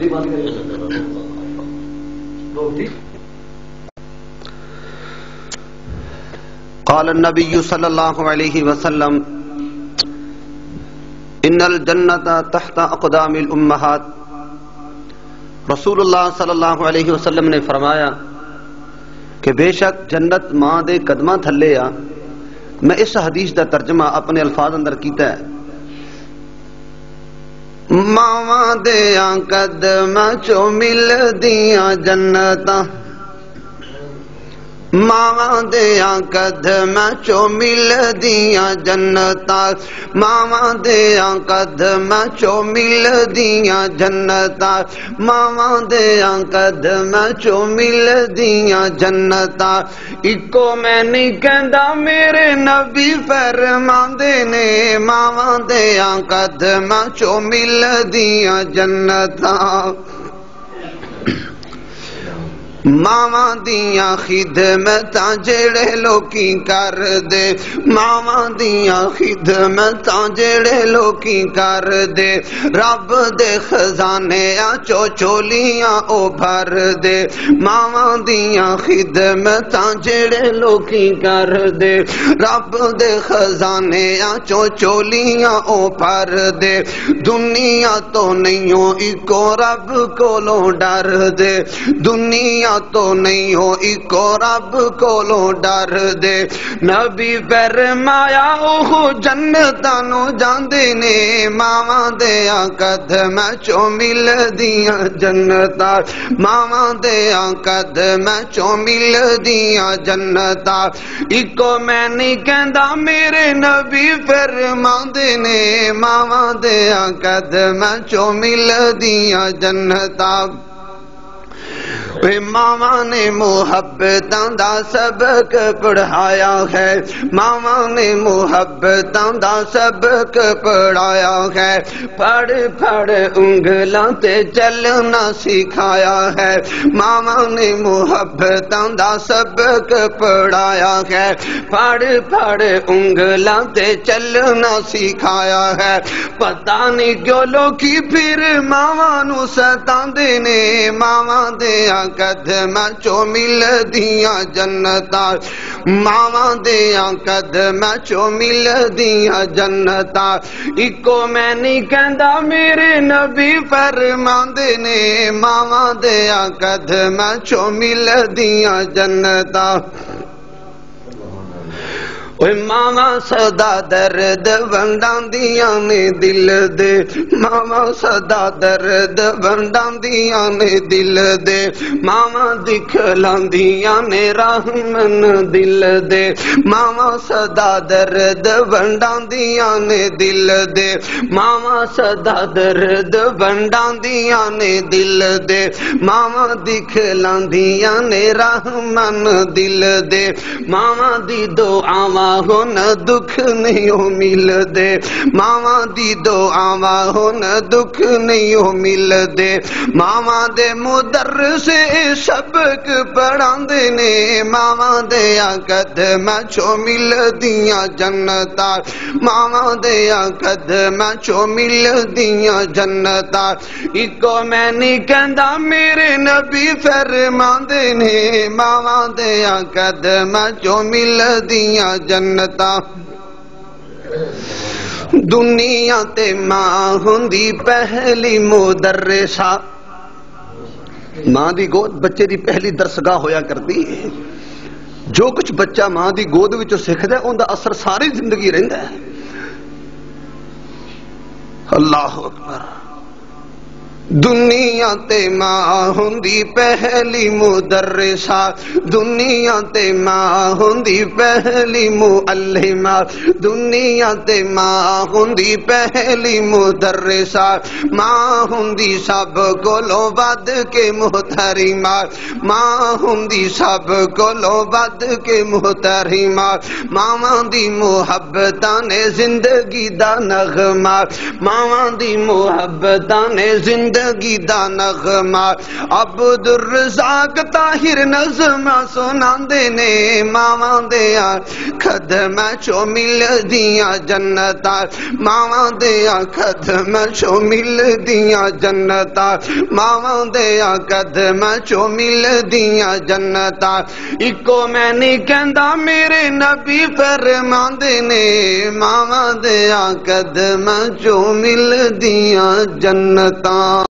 قال النبي صلى الله عليه وسلم ان الجنة تحت اقدام الامہات. رسول اللہ صلی اللہ علیہ وسلم نے فرمایا کہ بے شک جنت ماں دے قدماں تھلے آ. میں اس حدیث دا ترجمہ اپنے الفاظ اندر کیتا ہے. ماواں دیاں قدماں چوں مل دیاں جنتاں، ماواں دیاں قدماں چوں مل دیاں جنتاں، ماواں دیاں قدماں چوں مل دیاں جنتاں، ماواں دیاں قدماں چوں مل دیاں جنتاں. اکو میں نہیں کہندا میرے نبی فرماندے نے، ماواں دیاں قدماں چوں مل دیاں جنتاں. ماواں دیاں خدمتاں جڑے لوکی کر دے، ماواں دیاں خدمتاں جڑے لوکی کر دے، رب دے خزانے چو چولیاں او بھر دے. ماواں دیاں خدمتاں جڑے لوکی کر دے، رب دے خزانے چو چولیاں او بھر دے. دنیا تو نہیں ہو اکو رب کولوں ڈر دے، دنیا تو نہیں ہو اکو رب کولوں ڈر دے. نبی فرمایا اوہ جنتاں نو جاندے نے، ماواں دیاں قدماں چوں مل دیاں جنتاں، ماواں دیاں قدماں چوں مل دیاں جنتاں. اکو میں نہیں کہندا میرے نبی فرماندے نے، ماواں دیاں قدماں چوں مل دیاں جنتاں. ماواں نے محبتاں دا سبق پڑھایا ہے، ماواں نے محبتاں دا سبق پڑھایا ہے. پڑھ پڑھ انگلاں تے چلنا سکھایا ہے، ماواں نے محبتاں دا سبق پڑھایا ہے. پڑھ پڑھ انگلاں تے چلنا سکھایا ہے. پتہ نہیں کیوں لوکی پھر ماواں نو ستاندے نے، ماواں دیاں قدماں چوں مل دیاں جنتاں، ماواں دیاں قدماں چوں مل دیاں جنتاں. اکو میں نہیں کہندا میرے نبی فرماندے نے، ماواں دیاں قدماں چوں مل دیاں جنتاں. ماواں سدا درد ونڈاندیاں نے دل دے، ماواں سدا درد ونڈاندیاں نے دل دے. ماواں دکھلاندیاں نے رحمن دل دے، ماواں سدا درد ونڈاندیاں نے دل دے، ماواں سدا درد ونڈاندیاں نے دل دے. ماواں دکھلاندیاں نے رحمن دل دے. ماواں دی دعاواں ہن دکھ نہیں مل دے، ماواں دی دعاواں ہن دکھ نہیں مل دے. ماواں دے مدرس سبق پڑھاندے نے، ماواں دیاں قدماں چوں مل دیاں جنتاں، ماواں دیاں قدماں چوں مل دیاں جنتاں. اکو میں نہیں کہندا میرے نبی فرماندے نے، ماواں دیاں قدماں چوں مل دیاں جنتاں. دنیا تے ماں ہوندی پہلی مدرسہ، ماں دی گود بچے دی پہلی درسگاہ ہویا کرتی ہے. جو کچھ بچہ ماں دی گود وچوں سکھدا ہے اوندا اثر ساری زندگی رہندا ہے. اللہ اکبر. دنیا تے ماں ہوندی پہلی مدرسہ، دنیا تے ماں ہوندی پہلی معلمہ، دنیا تے ماں ہوندی پہلی مدرسہ. ماں ہوندی سب کولوں ود کے محترمہ، ماں ہوندی سب کولوں ود کے محترمہ. ماواں دی محبتاں نے زندگی دا نغمہ، ماواں دی محبتاں نے زندگی زندگی دا نغمہ عبد الرزاق طاہر نظم سناندے نے ماواں دیاں قدماں چوں ملدیاں جنتاں ماواں دیاں قدماں چوں ملدیاں جنتاں ماواں دیاں قدماں چوں ملدیاں جنتاں اکو میں نہیں کہندا میرے نبی فرماندے نے ماواں دیاں قدماں چوں ملدیاں جنتاں